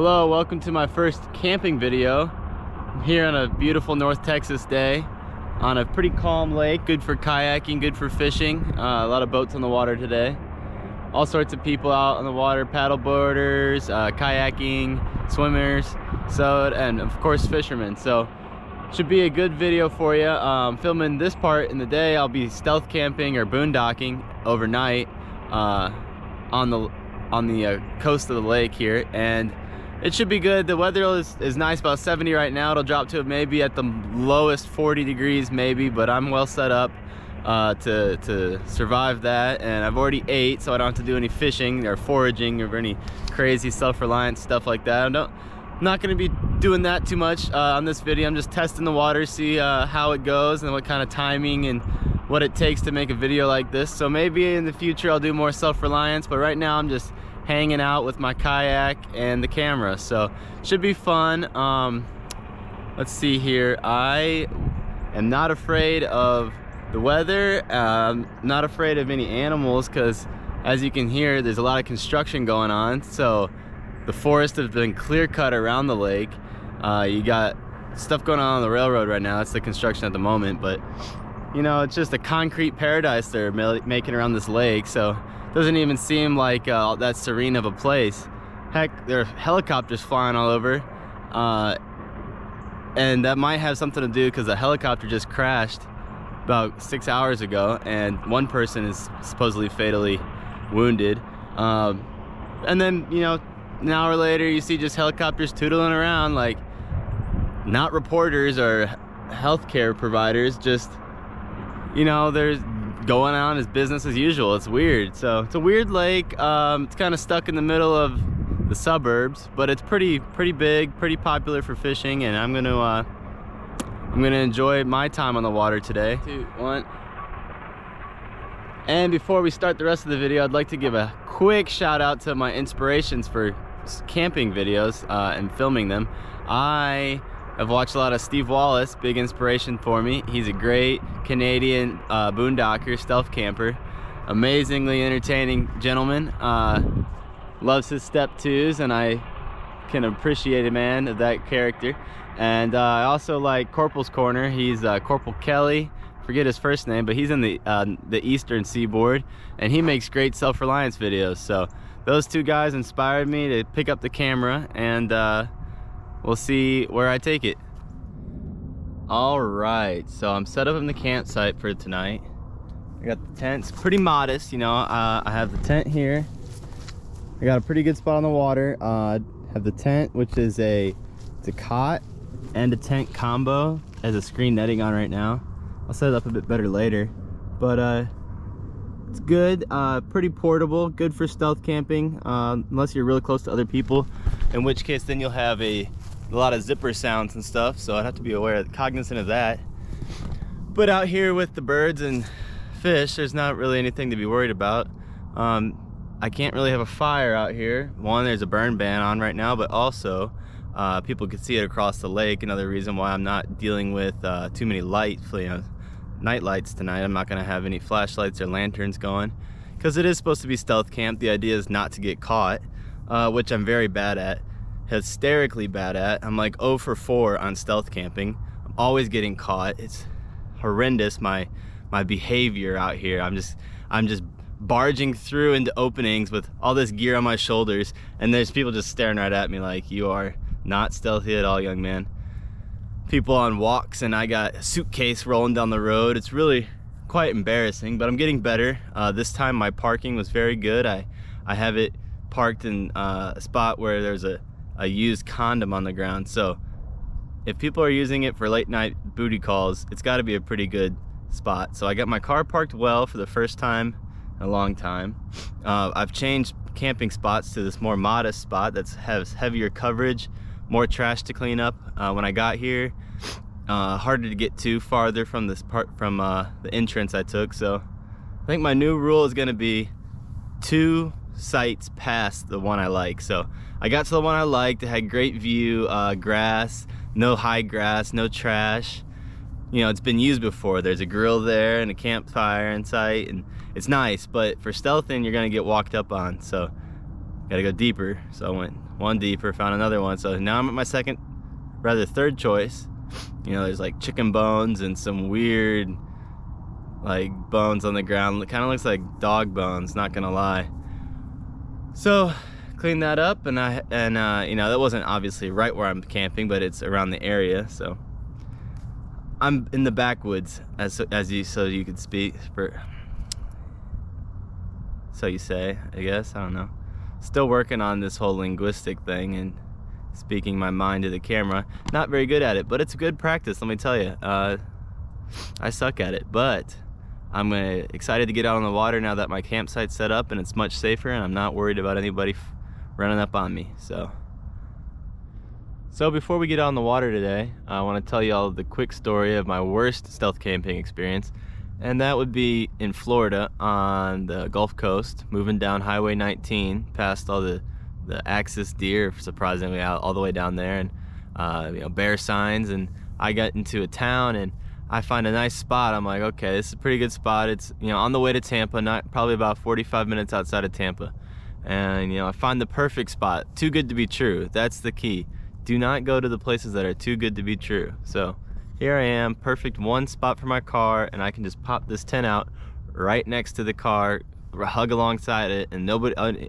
Hello, welcome to my first camping video. I'm here on a beautiful North Texas day on a pretty calm lake, good for kayaking, good for fishing. A lot of boats on the water today. All sorts of people out on the water, paddle boarders, kayaking, swimmers, and of course fishermen. So should be a good video for you. Filming this part in the day, I'll be stealth camping or boondocking overnight on the coast of the lake here, and it should be good. The weather is nice, about 70 right now. It'll drop to maybe at the lowest 40 degrees maybe, but I'm well set up to survive that. And I've already ate, so I don't have to do any fishing or foraging or any crazy self-reliance stuff like that. I'm not going to be doing that too much on this video. I'm just testing the water, see how it goes and what kind of timing and what it takes to make a video like this. So maybe in the future I'll do more self-reliance, but right now I'm just hanging out with my kayak and the camera, so should be fun. Let's see here. I am not afraid of the weather, not afraid of any animals, because as you can hear, there's a lot of construction going on, so the forest has been clear cut around the lake. You got stuff going on the railroad right now. That's the construction at the moment, but you know, it's just a concrete paradise they're making around this lake, so doesn't even seem like that serene of a place. Heck, there are helicopters flying all over, and that might have something to do because a helicopter just crashed about 6 hours ago, and one person is supposedly fatally wounded. And then, you know, an hour later, you see just helicopters tootling around, like not reporters or healthcare providers, just, you know, there's going on as business as usual. It's weird. So it's a weird lake. It's kind of stuck in the middle of the suburbs, but it's pretty big, pretty popular for fishing, and I'm gonna enjoy my time on the water today. 2, 1. And before we start the rest of the video, I'd like to give a quick shout out to my inspirations for camping videos and filming them. I've watched a lot of Steve Wallace, big inspiration for me. He's a great Canadian boondocker, stealth camper. Amazingly entertaining gentleman. Loves his step twos, and I can appreciate a man of that character. And I also like Corporal's Corner. He's Corporal Kelly. Forget his first name, but he's in the Eastern Seaboard, and he makes great self-reliance videos. So those two guys inspired me to pick up the camera, and we'll see where I take it. All right, so I'm set up in the campsite for tonight. I got the tents pretty modest, you know. I have the tent here. I got a pretty good spot on the water. I have the tent, which is it's a cot and a tent combo. It has a screen netting on right now. I'll set it up a bit better later, but it's good. Pretty portable, good for stealth camping, unless you're really close to other people, in which case then you'll have a lot of zipper sounds and stuff, so I'd have to be cognizant of that. But out here with the birds and fish, there's not really anything to be worried about. I can't really have a fire out here. One, there's a burn ban on right now, but also people can see it across the lake. Another reason why I'm not dealing with too many lights, you know, night lights tonight. I'm not gonna have any flashlights or lanterns going, because it is supposed to be stealth camp. The idea is not to get caught, which I'm very bad at. Hysterically bad at. I'm like 0 for 4 on stealth camping. I'm always getting caught. It's horrendous, my behavior out here. I'm just barging through into openings with all this gear on my shoulders, and there's people just staring right at me like, you are not stealthy at all, young man. People on walks, and I got a suitcase rolling down the road. It's really quite embarrassing, but I'm getting better. This time my parking was very good. I have it parked in a spot where there's a used condom on the ground, so if people are using it for late night booty calls, it's got to be a pretty good spot. So I got my car parked well for the first time in a long time. I've changed camping spots to this more modest spot that has heavier coverage, more trash to clean up. When I got here, harder to get to, farther from this part from the entrance I took. So I think my new rule is going to be 2 sites past the one I like. So I got to the one I liked. It had great view, grass, no high grass, no trash. You know, it's been used before. There's a grill there and a campfire in sight, and it's nice, but for stealthing you're gonna get walked up on, so gotta go deeper. So I went one deeper, found another one. So now I'm at my third choice. You know, there's like chicken bones and some weird like bones on the ground. It kind of looks like dog bones, not gonna lie. So clean that up, and you know, that wasn't obviously right where I'm camping, but it's around the area. So I'm in the backwoods, so you could speak for, so you say, I guess, I don't know. Still working on this whole linguistic thing and speaking my mind to the camera. Not very good at it, but it's good practice, let me tell you. I suck at it, but I'm excited to get out on the water now that my campsite's set up and it's much safer, and I'm not worried about anybody running up on me. So before we get out on the water today, I want to tell you all the quick story of my worst stealth camping experience, and that would be in Florida on the Gulf Coast, moving down Highway 19 past all the axis deer, surprisingly, out all the way down there, and you know, bear signs. And I got into a town and I find a nice spot. I'm like, okay, this is a pretty good spot. It's, you know, on the way to Tampa, probably about 45 minutes outside of Tampa. And you know, I find the perfect spot. Too good to be true. That's the key. Do not go to the places that are too good to be true. So here I am, perfect one spot for my car, and I can just pop this tent out right next to the car, hug alongside it, and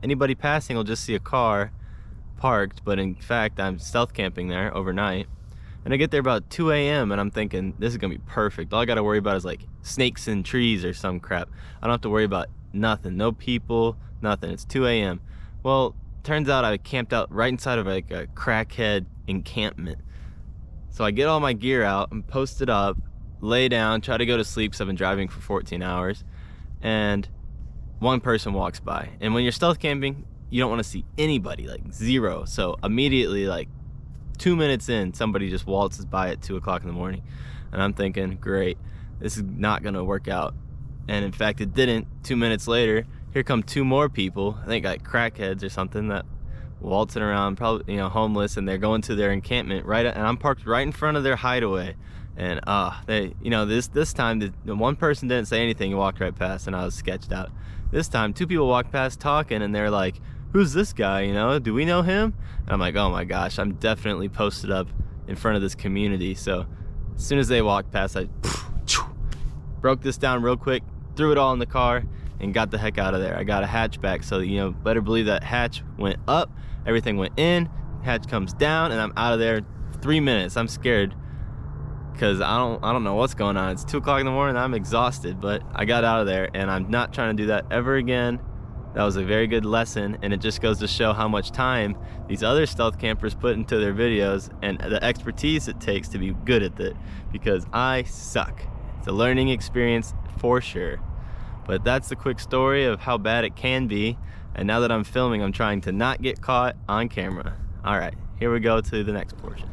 anybody passing will just see a car parked, but in fact I'm stealth camping there overnight. And I get there about 2 a.m. and I'm thinking, this is gonna be perfect. All I gotta worry about is like snakes in trees or some crap. I don't have to worry about nothing, no people, nothing. It's 2 a.m. Well, turns out I camped out right inside of like a crackhead encampment. So I get all my gear out and post it up, lay down, try to go to sleep, because I've been driving for 14 hours, and one person walks by. And when you're stealth camping, you don't want to see anybody, like zero. So immediately, like 2 minutes in, somebody just waltzes by at 2 o'clock in the morning. And I'm thinking, great, this is not gonna work out. And in fact, it didn't. 2 minutes later, here come two more people, I think like crackheads or something, that waltzing around, probably, you know, homeless, and they're going to their encampment and I'm parked right in front of their hideaway. And they, you know, this time the one person didn't say anything, he walked right past, and I was sketched out. This time, two people walked past talking, and they're like, who's this guy, you know, do we know him? And I'm like, oh my gosh, I'm definitely posted up in front of this community. So as soon as they walked past, I broke this down real quick, threw it all in the car, and got the heck out of there. I got a hatchback, so you know, better believe that hatch went up, everything went in, hatch comes down, and I'm out of there 3 minutes. I'm scared because I don't know what's going on. It's 2 o'clock in the morning, I'm exhausted, but I got out of there, and I'm not trying to do that ever again. That was a very good lesson, and it just goes to show how much time these other stealth campers put into their videos and the expertise it takes to be good at it, because I suck. It's a learning experience for sure. But that's the quick story of how bad it can be, and now that I'm filming, I'm trying to not get caught on camera. All right, here we go to the next portion.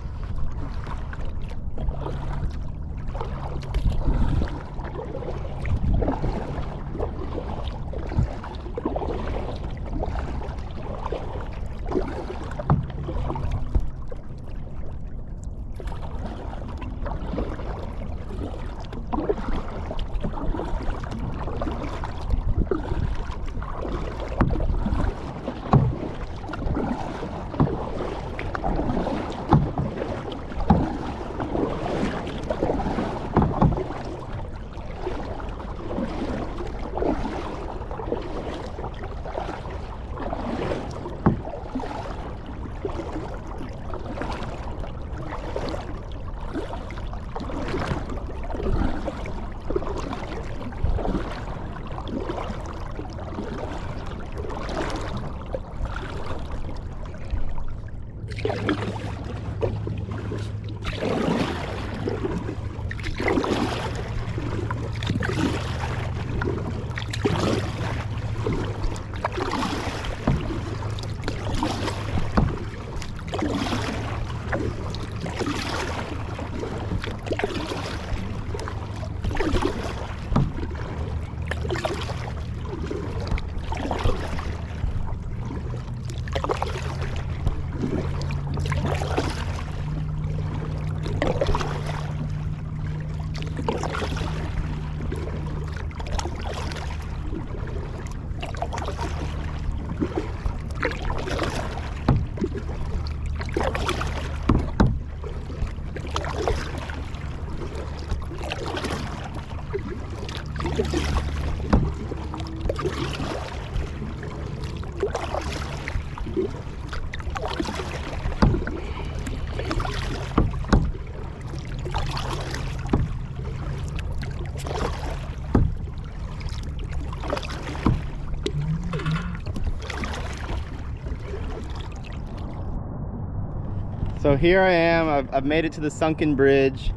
So here I am. I've made it to the sunken bridge.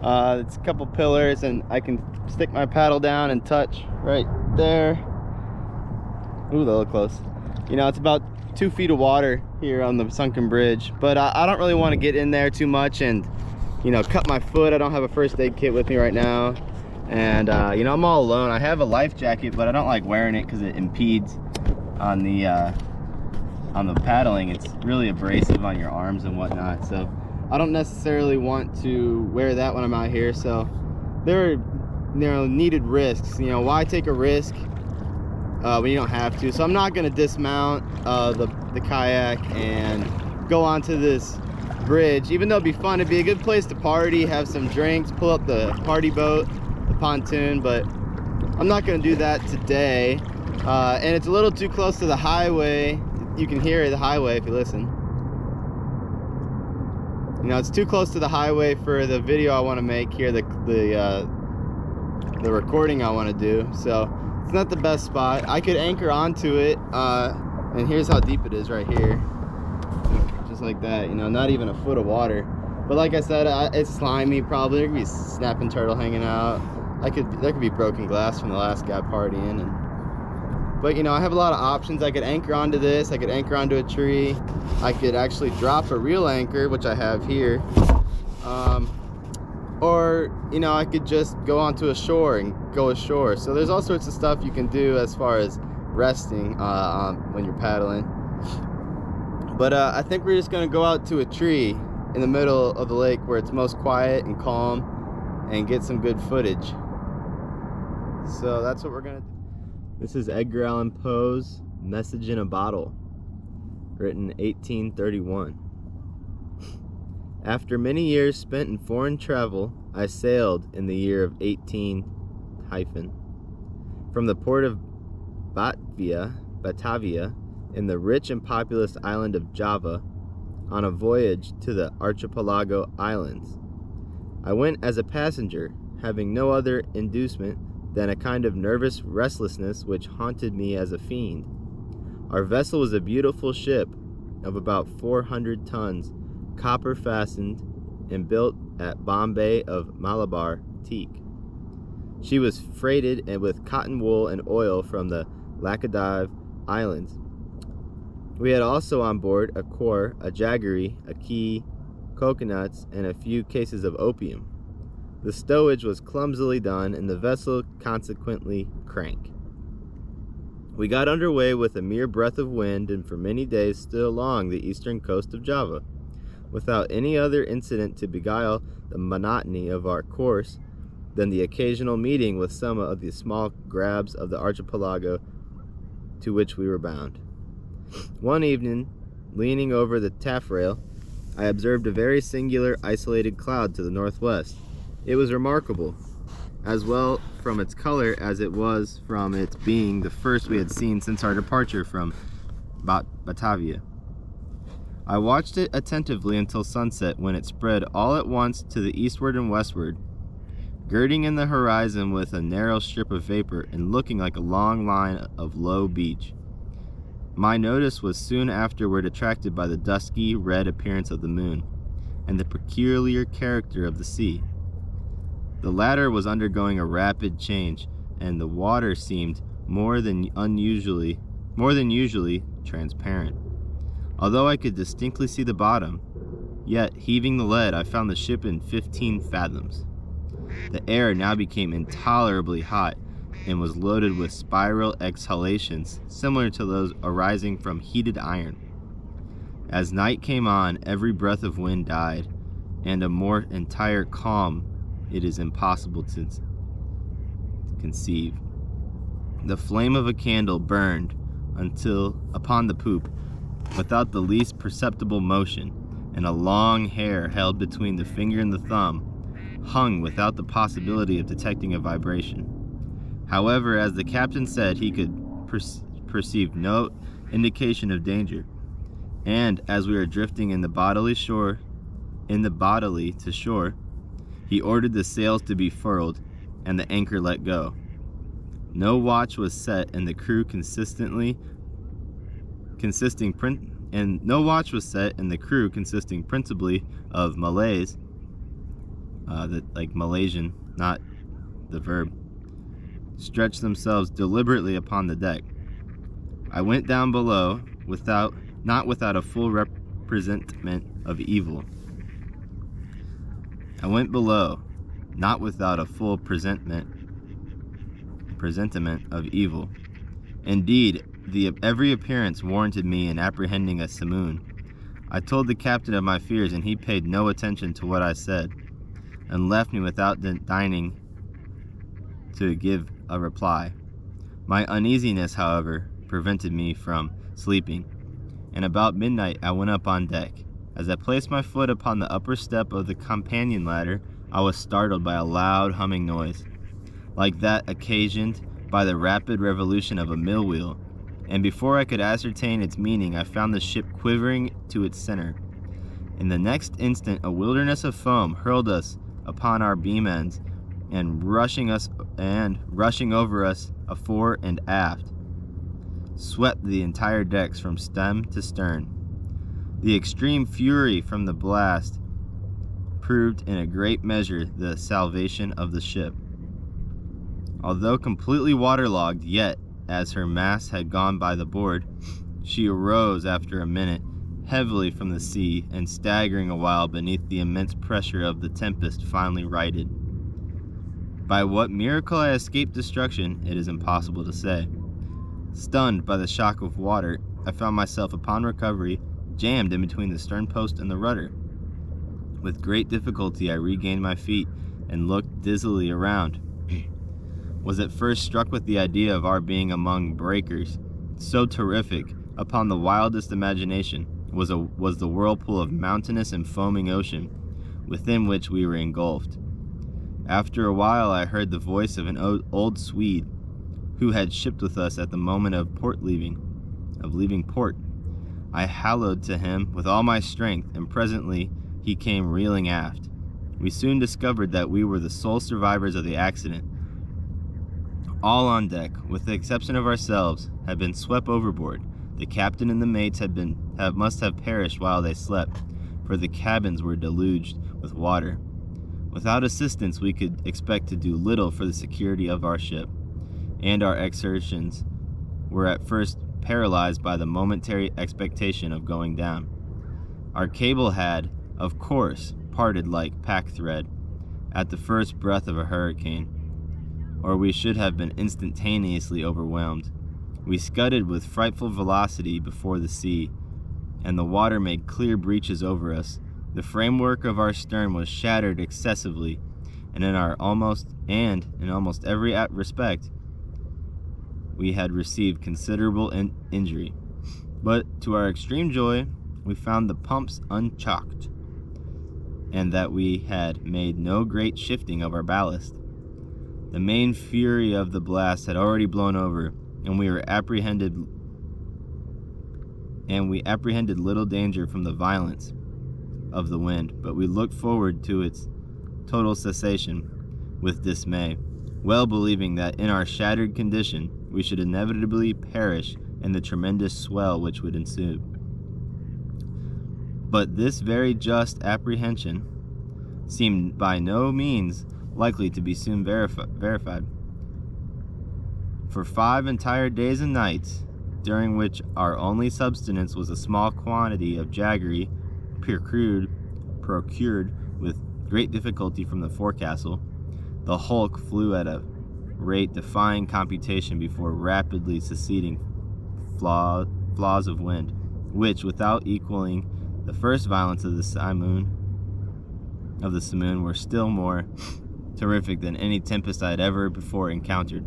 It's a couple pillars, and I can stick my paddle down and touch right there. Ooh, they look close. You know, it's about 2 feet of water here on the sunken bridge, but I don't really want to get in there too much and, you know, cut my foot. I don't have a first aid kit with me right now, and you know, I'm all alone. I have a life jacket, but I don't like wearing it because it impedes on the paddling. It's really abrasive on your arms and whatnot, so I don't necessarily want to wear that when I'm out here. So there are, you know, needed risks. You know, why take a risk when you don't have to? So I'm not going to dismount the kayak and go onto this bridge, even though it'd be fun. It'd be a good place to party, have some drinks, pull up the party boat, the pontoon, but I'm not going to do that today. And it's a little too close to the highway. You can hear the highway if you listen. You know, it's too close to the highway for the video I want to make here, the recording I want to do. So it's not the best spot. I could anchor onto it, and here's how deep it is right here, just like that. You know, not even a foot of water. But like I said, it's slimy. Probably there could be snapping turtle hanging out. There could be broken glass from the last guy partying. But you know, I have a lot of options. I could anchor onto this. I could anchor onto a tree. I could actually drop a real anchor, which I have here. Or, you know, I could just go onto a shore and go ashore. So there's all sorts of stuff you can do as far as resting when you're paddling. But I think we're just gonna go out to a tree in the middle of the lake where it's most quiet and calm and get some good footage. So that's what we're gonna do. This is Edgar Allan Poe's Message in a Bottle, written 1831. After many years spent in foreign travel, I sailed in the year of 18 from the port of Batavia in the rich and populous island of Java on a voyage to the archipelago islands. I went as a passenger, having no other inducement than a kind of nervous restlessness which haunted me as a fiend. Our vessel was a beautiful ship of about 400 tons, copper fastened and built at Bombay of Malabar teak. She was freighted with cotton wool and oil from the Laccadive Islands. We had also on board a core, a jaggery, a key, coconuts, and a few cases of opium. The stowage was clumsily done, and the vessel consequently crank. We got underway with a mere breath of wind, and for many days stood along the eastern coast of Java, without any other incident to beguile the monotony of our course than the occasional meeting with some of the small grabs of the archipelago to which we were bound. One evening, leaning over the taffrail, I observed a very singular isolated cloud to the northwest. It was remarkable, as well from its color as it was from its being the first we had seen since our departure from Batavia. I watched it attentively until sunset, when it spread all at once to the eastward and westward, girding in the horizon with a narrow strip of vapor and looking like a long line of low beach. My notice was soon afterward attracted by the dusky red appearance of the moon and the peculiar character of the sea. The latter was undergoing a rapid change, and the water seemed more than usually transparent. Although I could distinctly see the bottom, yet heaving the lead, I found the ship in 15 fathoms. The air now became intolerably hot and was loaded with spiral exhalations similar to those arising from heated iron. As night came on, every breath of wind died, and a more entire calm it is impossible to conceive. The flame of a candle burned until upon the poop, without the least perceptible motion, and a long hair held between the finger and the thumb hung without the possibility of detecting a vibration. However, as the captain said, he could perceive no indication of danger, and as we were drifting in the bodily to shore, he ordered the sails to be furled and the anchor let go. No watch was set, and the crew consisting and no watch was set, and the crew, consisting principally of Malays, like Malaysian, not the verb, stretched themselves deliberately upon the deck. I went down below not without a full presentiment of evil. I went below, not without a full presentiment of evil. Indeed, every appearance warranted me in apprehending a simoon. I told the captain of my fears, and he paid no attention to what I said, and left me without deigning to give a reply. My uneasiness, however, prevented me from sleeping, and about midnight I went up on deck. As I placed my foot upon the upper step of the companion ladder, I was startled by a loud humming noise, like that occasioned by the rapid revolution of a mill wheel, and before I could ascertain its meaning, I found the ship quivering to its center. In the next instant, a wilderness of foam hurled us upon our beam ends, and rushing over us afore and aft, swept the entire decks from stem to stern. The extreme fury from the blast proved in a great measure the salvation of the ship. Although completely waterlogged, yet, as her masts had gone by the board, she arose after a minute, heavily from the sea, and staggering a while beneath the immense pressure of the tempest, finally righted. By what miracle I escaped destruction, it is impossible to say. Stunned by the shock of water, I found myself, upon recovery, jammed in between the stern post and the rudder. With great difficulty I regained my feet and looked dizzily around. Was at first struck with the idea of our being among breakers, so terrific, upon the wildest imagination, was the whirlpool of mountainous and foaming ocean, within which we were engulfed. After a while I heard the voice of an old Swede, who had shipped with us at the moment of leaving port. I hallooed to him with all my strength, and presently he came reeling aft. We soon discovered that we were the sole survivors of the accident. All on deck, with the exception of ourselves, had been swept overboard. The captain and the mates must have perished while they slept, for the cabins were deluged with water. Without assistance, we could expect to do little for the security of our ship, and our exertions were at first paralyzed by the momentary expectation of going down. Our cable had, of course, parted like pack thread at the first breath of a hurricane, or we should have been instantaneously overwhelmed. We scudded with frightful velocity before the sea, and the water made clear breaches over us. The framework of our stern was shattered excessively, and in almost every respect we had received considerable injury. But to our extreme joy, we found the pumps unchocked, and that we had made no great shifting of our ballast. The main fury of the blast had already blown over, and we apprehended little danger from the violence of the wind, but we looked forward to its total cessation with dismay, well believing that in our shattered condition we should inevitably perish in the tremendous swell which would ensue. But this very just apprehension seemed by no means likely to be soon verified. For 5 entire days and nights, during which our only subsistence was a small quantity of jaggery procured with great difficulty from the forecastle, the hulk flew at a rate defying computation before rapidly succeeding flaws of wind, which, without equaling the first violence of the simoon, were still more terrific than any tempest I had ever before encountered.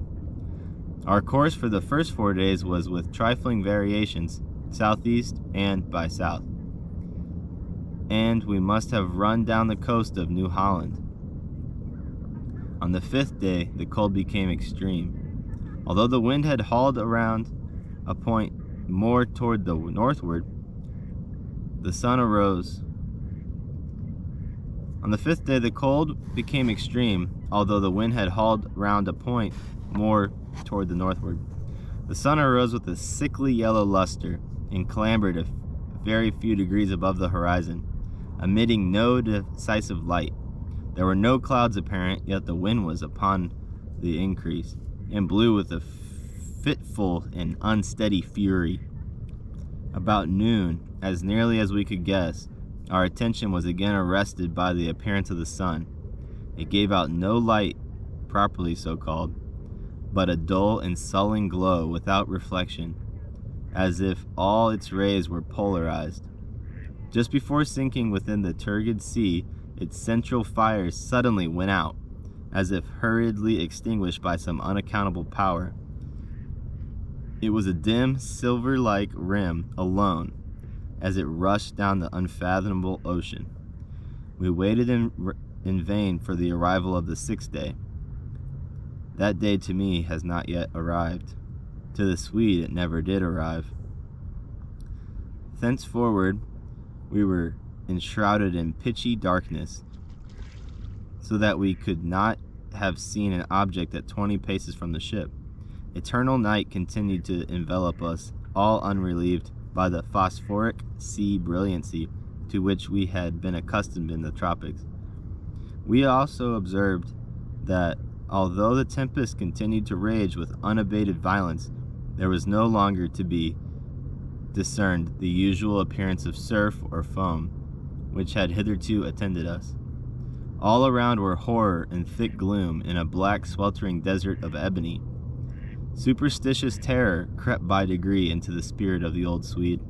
Our course for the first 4 days was, with trifling variations, southeast and by south, and we must have run down the coast of New Holland. On the 5th day, the cold became extreme. Although the wind had hauled around a point more toward the northward, the sun arose. On the 5th day, the cold became extreme, although the wind had hauled round a point more toward the northward. The sun arose with a sickly yellow luster, and clambered very few degrees above the horizon, emitting no decisive light. There were no clouds apparent, yet the wind was upon the increase, and blew with a fitful and unsteady fury. About noon, as nearly as we could guess, our attention was again arrested by the appearance of the sun. It gave out no light, properly so called, but a dull and sullen glow without reflection, as if all its rays were polarized. Just before sinking within the turgid sea, its central fires suddenly went out, as if hurriedly extinguished by some unaccountable power. It was a dim, silver-like rim alone, as it rushed down the unfathomable ocean. We waited in vain for the arrival of the sixth day. That day to me has not yet arrived. To the Swede it never did arrive. Thenceforward we were enshrouded in pitchy darkness, so that we could not have seen an object at 20 paces from the ship. Eternal night continued to envelop us, all unrelieved by the phosphoric sea brilliancy to which we had been accustomed in the tropics. We also observed that, although the tempest continued to rage with unabated violence, there was no longer to be discerned the usual appearance of surf or foam, which had hitherto attended us. All around were horror and thick gloom in a black sweltering desert of ebony. Superstitious terror crept by degree into the spirit of the old Swede,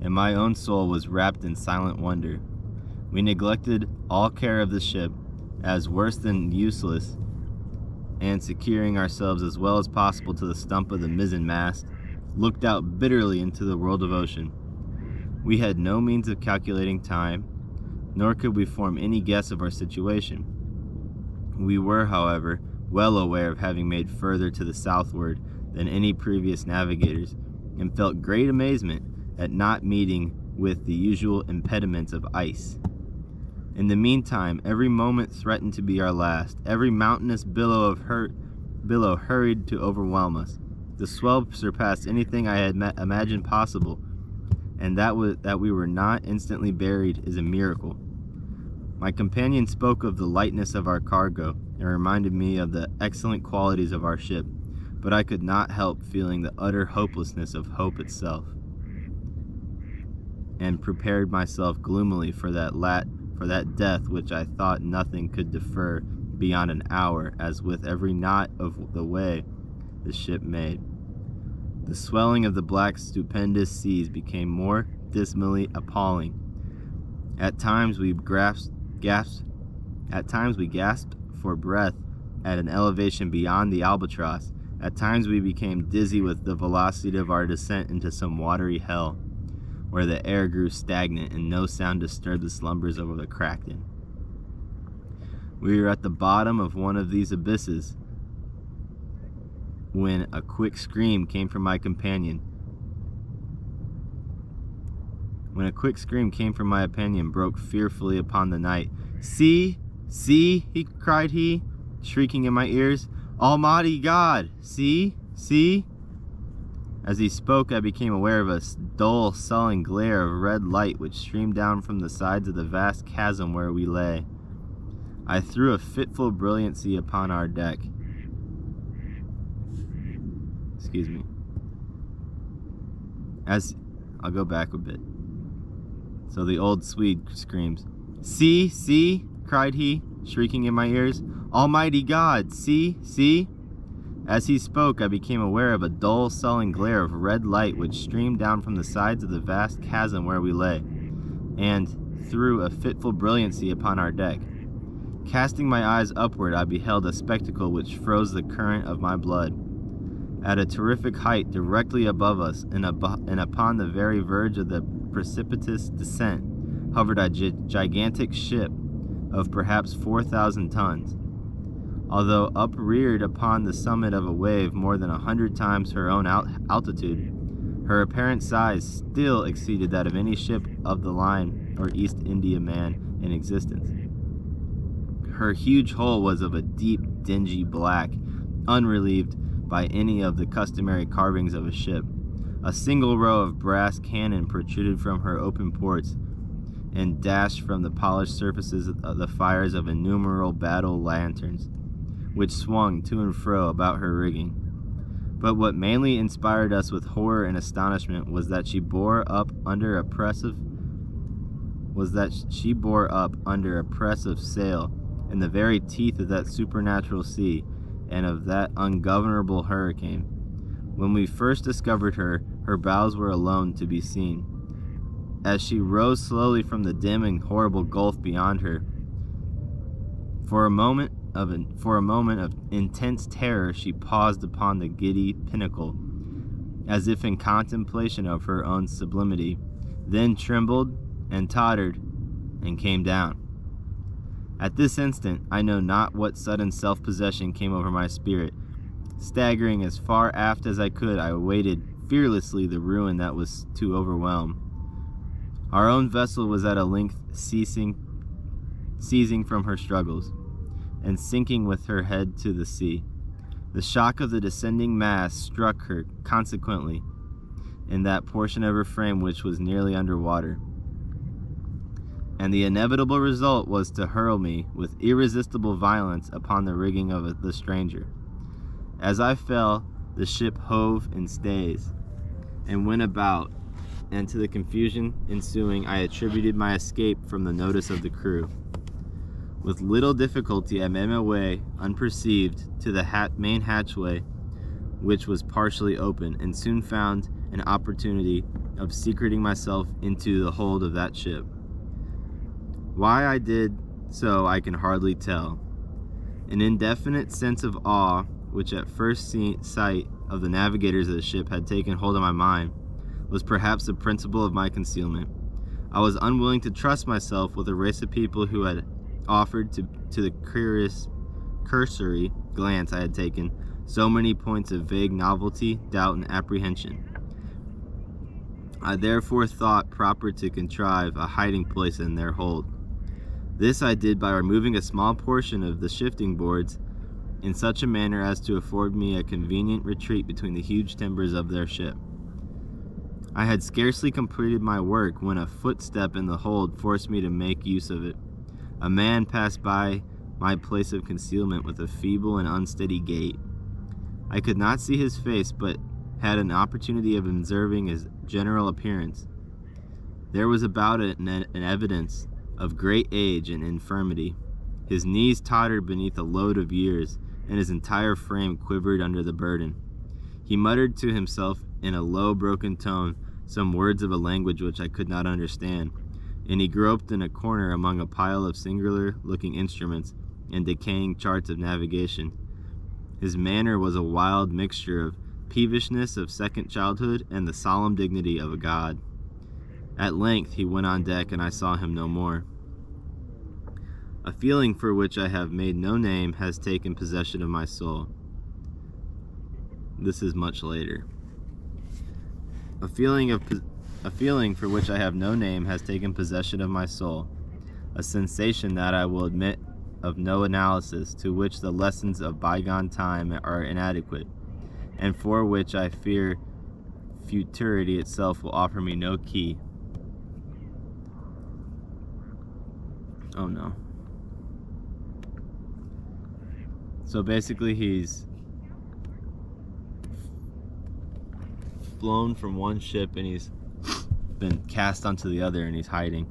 and my own soul was wrapped in silent wonder. We neglected all care of the ship, as worse than useless, and securing ourselves as well as possible to the stump of the mizzen mast, looked out bitterly into the world of ocean. We had no means of calculating time, nor could we form any guess of our situation. We were, however, well aware of having made further to the southward than any previous navigators, and felt great amazement at not meeting with the usual impediments of ice. In the meantime, every moment threatened to be our last. Every mountainous billow hurried to overwhelm us. The swell surpassed anything I had imagined possible, and that we were not instantly buried is a miracle. My companion spoke of the lightness of our cargo, and reminded me of the excellent qualities of our ship, but I could not help feeling the utter hopelessness of hope itself, and prepared myself gloomily for that death which I thought nothing could defer beyond an hour, as with every knot of the way the ship made, the swelling of the black stupendous seas became more dismally appalling. At times we gasped for breath at an elevation beyond the albatross. At times we became dizzy with the velocity of our descent into some watery hell, where the air grew stagnant and no sound disturbed the slumbers of the kraken. We were at the bottom of one of these abysses when a quick scream came from my companion. Broke fearfully upon the night. "See, see," cried he, shrieking in my ears. "Almighty God, see, see." As he spoke, I became aware of a dull, sullen glare of red light which streamed down from the sides of the vast chasm where we lay. I threw a fitful brilliancy upon our deck. I'll go back a bit. So the old Swede screams, "See, see," cried he, shrieking in my ears. "Almighty God, see, see." As he spoke, I became aware of a dull, sullen glare of red light which streamed down from the sides of the vast chasm where we lay, and threw a fitful brilliancy upon our deck. Casting my eyes upward, I beheld a spectacle which froze the current of my blood. At a terrific height, directly above us, and upon the very verge of the precipitous descent, hovered a gigantic ship of perhaps 4,000 tons. Although upreared upon the summit of a wave more than 100 times her own altitude, her apparent size still exceeded that of any ship of the line or East Indiaman in existence. Her huge hull was of a deep, dingy black, unrelieved by any of the customary carvings of a ship. A single row of brass cannon protruded from her open ports and dashed from the polished surfaces of the fires of innumerable battle lanterns, which swung to and fro about her rigging. But what mainly inspired us with horror and astonishment was that she bore up under a press of sail in the very teeth of that supernatural sea and of that ungovernable hurricane. When we first discovered her, her bows were alone to be seen. As she rose slowly from the dim and horrible gulf beyond her, for a moment of intense terror, she paused upon the giddy pinnacle, as if in contemplation of her own sublimity, then trembled and tottered and came down. At this instant, I know not what sudden self-possession came over my spirit. Staggering as far aft as I could, I awaited fearlessly the ruin that was to overwhelm. Our own vessel was at a length ceasing from her struggles, and sinking with her head to the sea. The shock of the descending mass struck her, consequently, in that portion of her frame which was nearly under water. And the inevitable result was to hurl me with irresistible violence upon the rigging of the stranger. As I fell, the ship hove in stays, and went about, and to the confusion ensuing I attributed my escape from the notice of the crew. With little difficulty I made my way, unperceived, to the main hatchway, which was partially open, and soon found an opportunity of secreting myself into the hold of that ship. Why I did so I can hardly tell. An indefinite sense of awe, which at first sight of the navigators of the ship had taken hold of my mind, was perhaps the principle of my concealment. I was unwilling to trust myself with a race of people who had offered to the cursory glance I had taken so many points of vague novelty, doubt, and apprehension. I therefore thought proper to contrive a hiding place in their hold. This I did by removing a small portion of the shifting boards in such a manner as to afford me a convenient retreat between the huge timbers of their ship. I had scarcely completed my work when a footstep in the hold forced me to make use of it. A man passed by my place of concealment with a feeble and unsteady gait. I could not see his face, but had an opportunity of observing his general appearance. There was about it an evidence of great age and infirmity. His knees tottered beneath a load of years, and his entire frame quivered under the burden. He muttered to himself in a low, broken tone some words of a language which I could not understand, and he groped in a corner among a pile of singular-looking instruments and decaying charts of navigation. His manner was a wild mixture of peevishness of second childhood and the solemn dignity of a god. At length he went on deck, and I saw him no more. A feeling for which I have made no name has taken possession of my soul. This is much later. A feeling for which I have no name has taken possession of my soul, a sensation that I will admit of no analysis, to which the lessons of bygone time are inadequate, and for which I fear futurity itself will offer me no key. Oh no. So basically he's flown from one ship and he's been cast onto the other and he's hiding.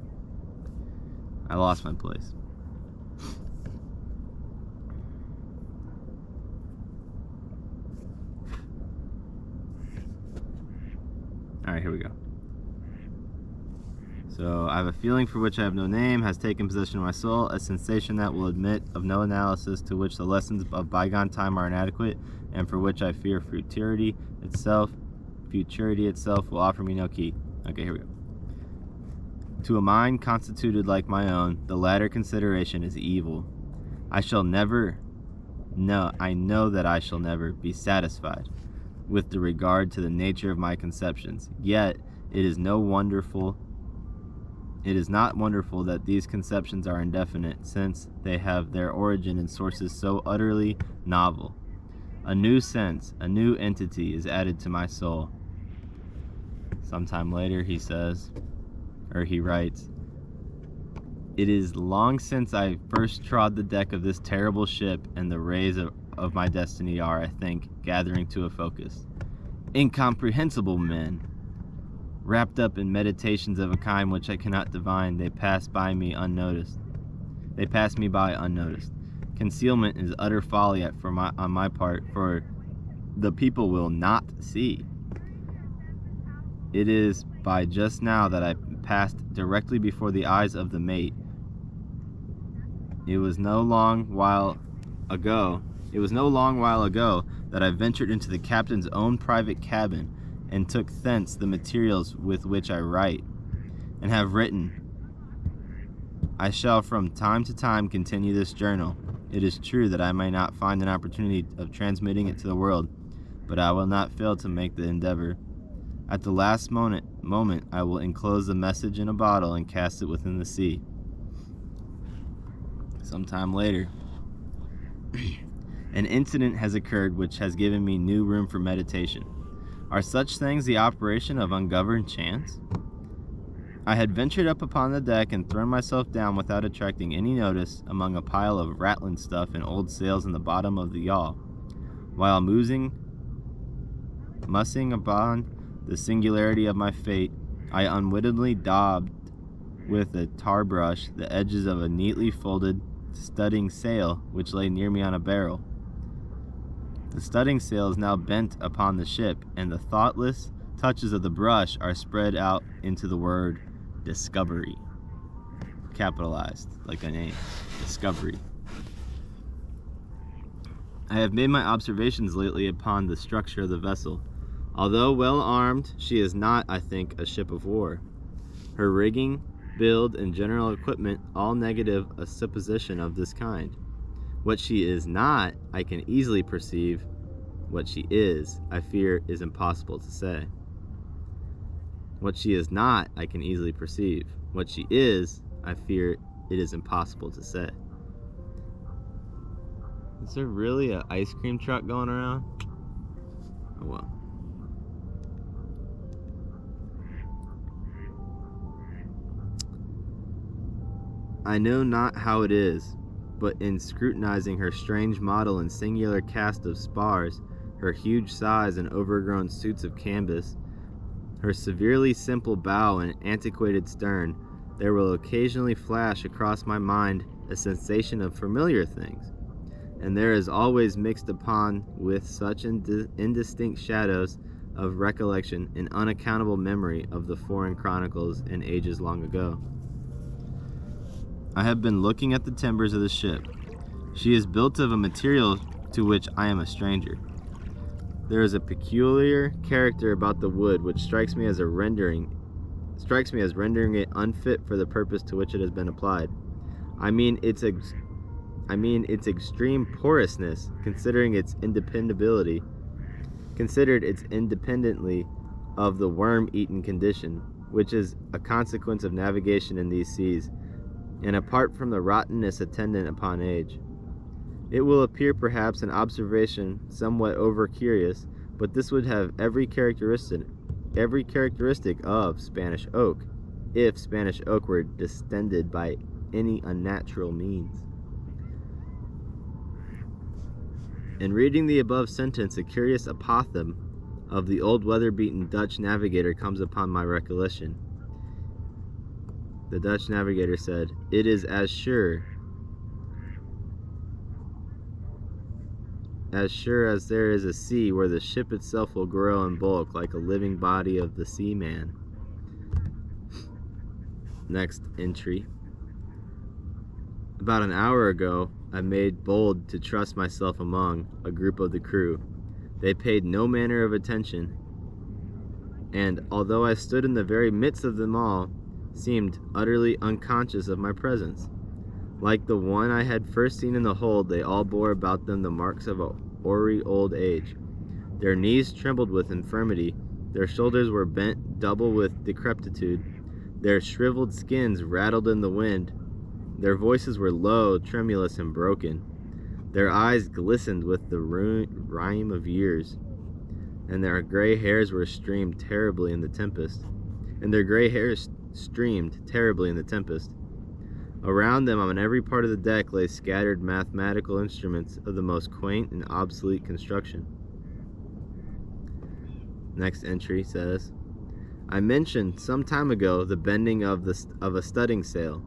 I lost my place. Alright, here we go. So, I have a feeling for which I have no name has taken possession of my soul, a sensation that will admit of no analysis, to which the lessons of bygone time are inadequate, and for which I fear futurity itself will offer me no key. Okay, here we go. To a mind constituted like my own, the latter consideration is evil. I know that I shall never be satisfied with the regard to the nature of my conceptions. Yet it is not wonderful that these conceptions are indefinite, since they have their origin in sources so utterly novel. A new sense, a new entity is added to my soul. Sometime later he says, or he writes, "It is long since I first trod the deck of this terrible ship, and the rays of my destiny are, I think, gathering to a focus. Incomprehensible men! Wrapped up in meditations of a kind which I cannot divine, they pass me by unnoticed. Concealment is utter folly on my part, for the people will not see. It is by just now that I passed directly before the eyes of the mate. It was no long while ago that I ventured into the captain's own private cabin, and took thence the materials with which I write, and have written. I shall from time to time continue this journal. It is true that I may not find an opportunity of transmitting it to the world, but I will not fail to make the endeavor. At the last moment I will enclose the message in a bottle and cast it within the sea." Sometime later, "An incident has occurred which has given me new room for meditation. Are such things the operation of ungoverned chance? I had ventured up upon the deck and thrown myself down without attracting any notice among a pile of rattling stuff and old sails in the bottom of the yawl. While mussing upon the singularity of my fate, I unwittingly daubed with a tar brush the edges of a neatly folded studding sail which lay near me on a barrel. The studding sail is now bent upon the ship, and the thoughtless touches of the brush are spread out into the word Discovery. Capitalized, like a name. Discovery. I have made my observations lately upon the structure of the vessel. Although well armed, she is not, I think, a ship of war. Her rigging, build, and general equipment all negative a supposition of this kind. What she is not, I can easily perceive. What she is, I fear, is impossible to say. What she is not, I can easily perceive. What she is, I fear, it is impossible to say." Is there really an ice cream truck going around? Oh well. I know not how it is, but in scrutinizing her strange model and singular cast of spars, her huge size and overgrown suits of canvas, her severely simple bow and antiquated stern, there will occasionally flash across my mind a sensation of familiar things, and there is always mixed upon with such indistinct shadows of recollection an unaccountable memory of the foreign chronicles in ages long ago. I have been looking at the timbers of the ship. She is built of a material to which I am a stranger. There is a peculiar character about the wood which strikes me as rendering it unfit for the purpose to which it has been applied. I mean its extreme porousness, considered independently of the worm-eaten condition, which is a consequence of navigation in these seas, and apart from the rottenness attendant upon age. It will appear perhaps an observation somewhat over-curious, but this would have every characteristic of Spanish oak, if Spanish oak were distended by any unnatural means. In reading the above sentence, a curious apothegm of the old weather-beaten Dutch navigator comes upon my recollection. The Dutch navigator said, "It is as sure as there is a sea where the ship itself will grow in bulk like a living body of the seaman." Next entry. About an hour ago, I made bold to trust myself among a group of the crew. They paid no manner of attention, and although I stood in the very midst of them all, seemed utterly unconscious of my presence. Like the one I had first seen in the hold, they all bore about them the marks of a hoary old age. Their knees trembled with infirmity, their shoulders were bent double with decrepitude, their shriveled skins rattled in the wind, their voices were low, tremulous, and broken. Their eyes glistened with the rime of years. and their gray hairs were streamed terribly in the tempest. Around them on every part of the deck lay scattered mathematical instruments of the most quaint and obsolete construction. Next entry says, I mentioned some time ago the bending of a studding sail.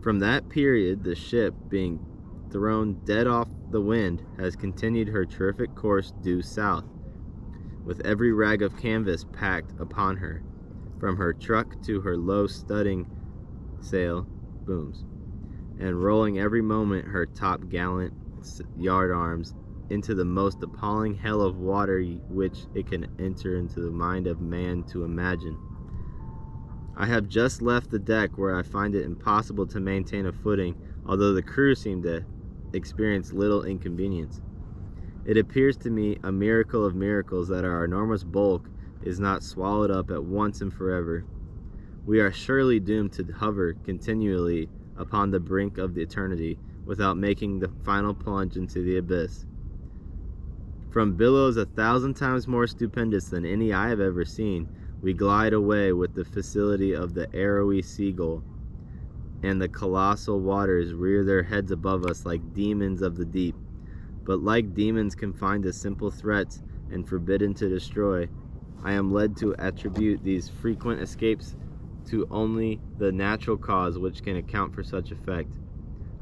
From that period, the ship, being thrown dead off the wind, has continued her terrific course due south, with every rag of canvas packed upon her, from her truck to her low studding sail booms, and rolling every moment her top gallant yard arms into the most appalling hell of water which it can enter into the mind of man to imagine. I have just left the deck, where I find it impossible to maintain a footing, although the crew seem to experience little inconvenience. It appears to me a miracle of miracles that our enormous bulk is not swallowed up at once and forever. We are surely doomed to hover continually upon the brink of the eternity without making the final plunge into the abyss. From billows 1,000 times more stupendous than any I have ever seen, we glide away with the facility of the arrowy seagull, and the colossal waters rear their heads above us like demons of the deep. But like demons confined to simple threats and forbidden to destroy, I am led to attribute these frequent escapes to only the natural cause which can account for such effect.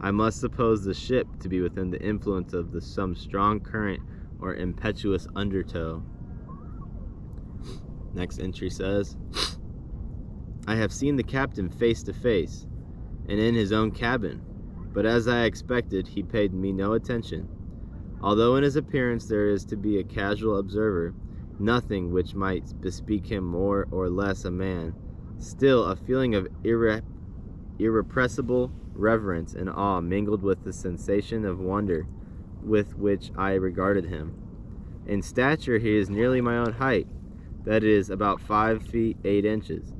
I must suppose the ship to be within the influence of some strong current or impetuous undertow. Next entry says, I have seen the captain face to face, and in his own cabin, but as I expected, he paid me no attention. Although in his appearance there is to be a casual observer, nothing which might bespeak him more or less a man, still a feeling of irrepressible reverence and awe mingled with the sensation of wonder with which I regarded him. In stature he is nearly my own height, that is, about 5 feet 8 inches.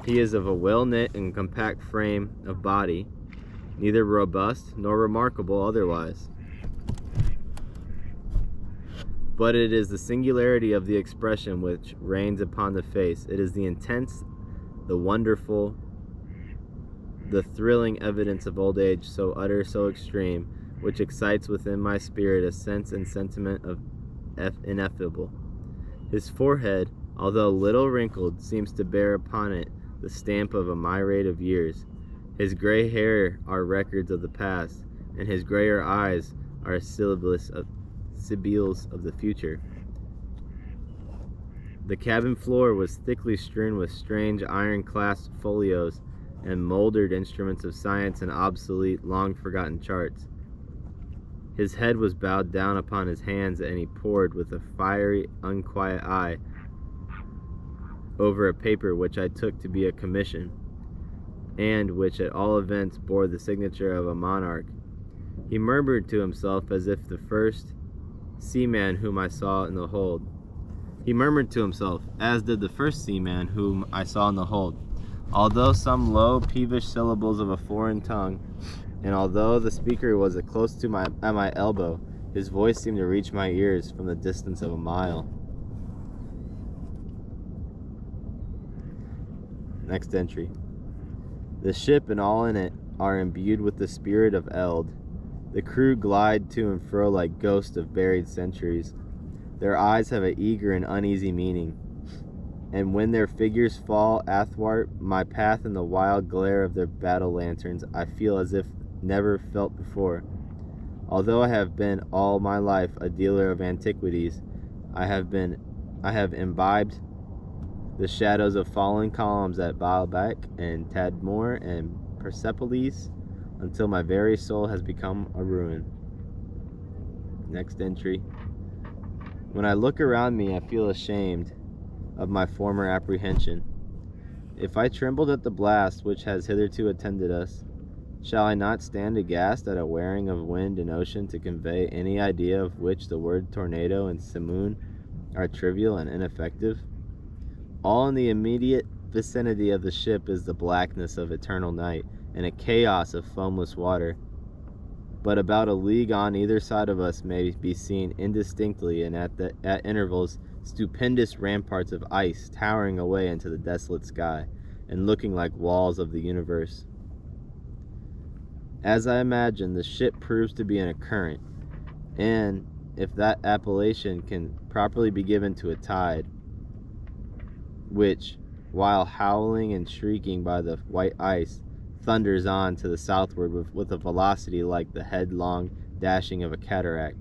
He is of a well-knit and compact frame of body, neither robust nor remarkable otherwise. But it is the singularity of the expression which reigns upon the face. It is the intense, the wonderful, the thrilling evidence of old age, so utter, so extreme, which excites within my spirit a sense and sentiment of ineffable. His forehead, although little wrinkled, seems to bear upon it the stamp of a myriad of years. His gray hair are records of the past, and his grayer eyes are sibyls of the future. The cabin floor was thickly strewn with strange iron-clasped folios and moldered instruments of science and obsolete, long-forgotten charts. His head was bowed down upon his hands, and he pored with a fiery, unquiet eye over a paper which I took to be a commission, and which at all events bore the signature of a monarch. He murmured to himself as if the first seaman whom I saw in the hold. He murmured to himself, as did the first seaman whom I saw in the hold, although some low, peevish syllables of a foreign tongue, and although the speaker was close to at my elbow, his voice seemed to reach my ears from the distance of a mile. Next entry. The ship and all in it are imbued with the spirit of eld. The crew glide to and fro like ghosts of buried centuries. Their eyes have an eager and uneasy meaning, and when their figures fall athwart my path in the wild glare of their battle lanterns, I feel as if never felt before. Although I have been all my life a dealer of antiquities, I have imbibed the shadows of fallen columns at Baalbek and Tadmor and Persepolis until my very soul has become a ruin. Next entry. When I look around me, I feel ashamed of my former apprehension. If I trembled at the blast which has hitherto attended us, shall I not stand aghast at a wearing of wind and ocean to convey any idea of which the word tornado and simoon are trivial and ineffective? All in the immediate vicinity of the ship is the blackness of eternal night and a chaos of foamless water. But about a league on either side of us may be seen indistinctly and at intervals stupendous ramparts of ice towering away into the desolate sky and looking like walls of the universe. As I imagine, the ship proves to be in a current, and if that appellation can properly be given to a tide, which, while howling and shrieking by the white ice, thunders on to the southward with a velocity like the headlong dashing of a cataract.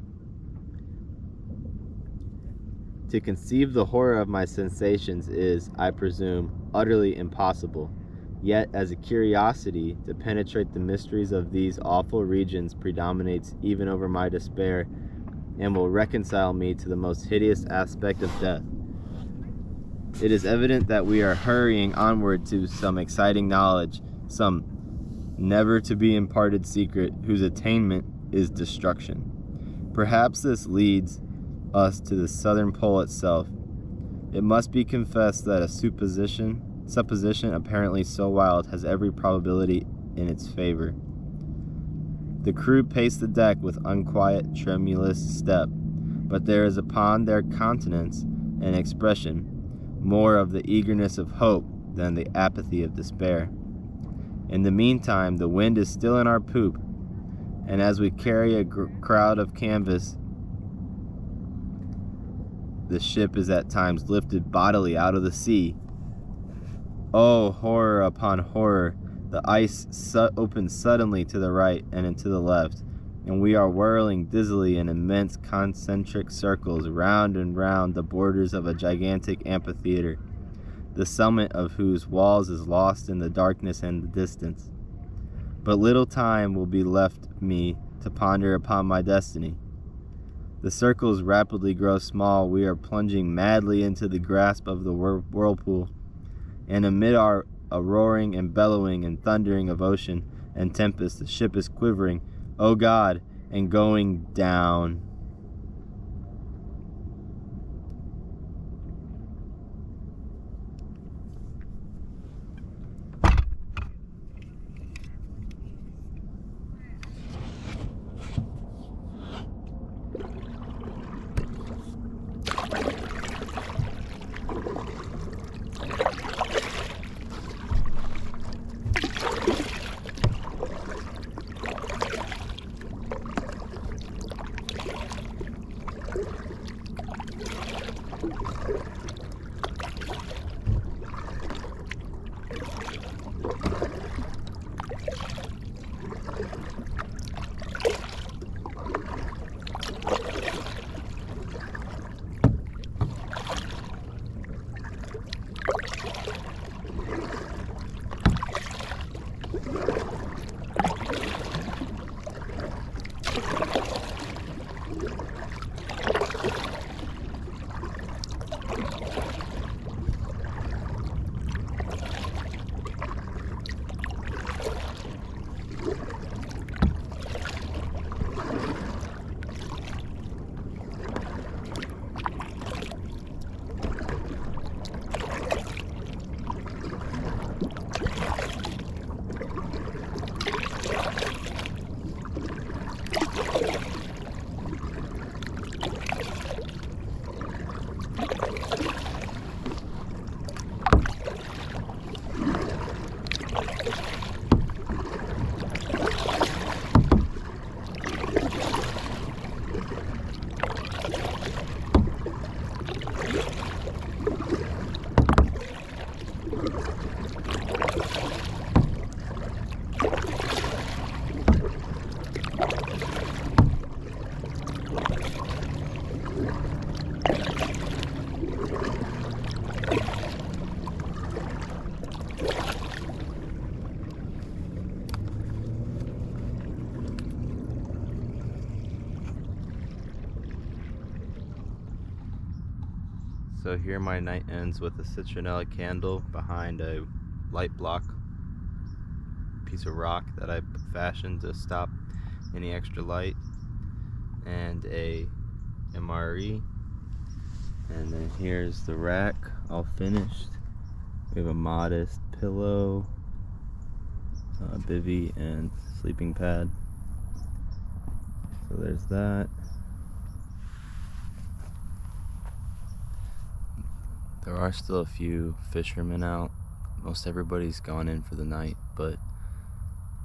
To conceive the horror of my sensations is, I presume, utterly impossible. Yet, as a curiosity to penetrate the mysteries of these awful regions predominates even over my despair, and will reconcile me to the most hideous aspect of death. It is evident that we are hurrying onward to some exciting knowledge, some never to be imparted secret, whose attainment is destruction. Perhaps this leads us to the southern pole itself. It must be confessed that a supposition apparently so wild has every probability in its favor. The crew pace the deck with unquiet, tremulous step, but there is upon their countenance and expression more of the eagerness of hope than the apathy of despair. In the meantime, the wind is still in our poop, and as we carry a crowd of canvas, the ship is at times lifted bodily out of the sea. Oh, horror upon horror! The ice opens suddenly to the right and to the left, and we are whirling dizzily in immense concentric circles round and round the borders of a gigantic amphitheater, the summit of whose walls is lost in the darkness and the distance. But little time will be left me to ponder upon my destiny. The circles rapidly grow small. We are plunging madly into the grasp of the whirlpool, and amid a roaring and bellowing and thundering of ocean and tempest, the ship is quivering, oh God, and going down. So here my night ends with a citronella candle behind a light block piece of rock that I fashioned to stop any extra light, and a MRE, and then here's the rack all finished. We have a modest pillow, bivy, and sleeping pad. So there's that. There are still a few fishermen out. Most everybody's gone in for the night, but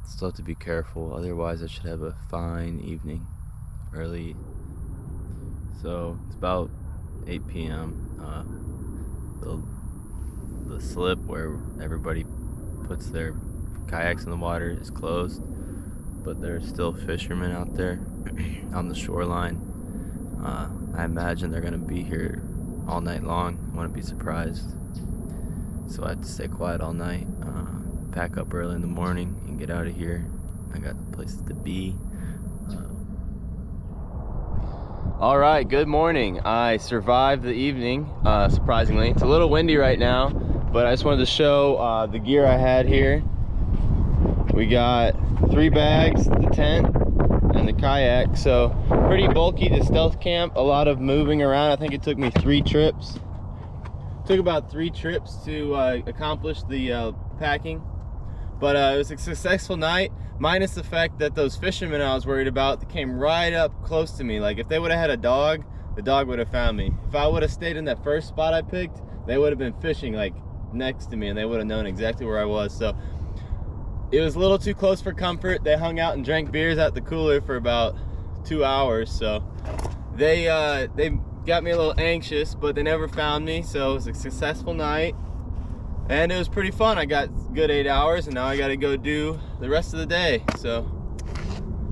still have to be careful. Otherwise, I should have a fine evening early. So it's about 8 p.m. The slip where everybody puts their kayaks in the water is closed, but there are still fishermen out there on the shoreline. I imagine they're gonna be here all night long. I wouldn't be surprised. So I have to stay quiet all night, pack up early in the morning and get out of here. I got places to be. All right, good morning. I survived the evening, surprisingly. It's a little windy right now, but I just wanted to show the gear I had here. We got 3 bags, the tent, and the kayak. So pretty bulky to stealth camp, a lot of moving around. I think it took me 3 trips. Took about 3 trips to accomplish the packing. But it was a successful night, minus the fact that those fishermen I was worried about came right up close to me. Like if they would have had a dog, the dog would have found me. If I would have stayed in that first spot I picked, they would have been fishing like next to me and they would have known exactly where I was. So it was a little too close for comfort. They hung out and drank beers at the cooler for about 2 hours. So they got me a little anxious, but they never found me. So it was a successful night. And it was pretty fun. I got a good 8 hours and now I gotta go do the rest of the day. So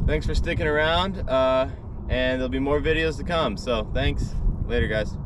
thanks for sticking around, and there'll be more videos to come. So thanks, later guys.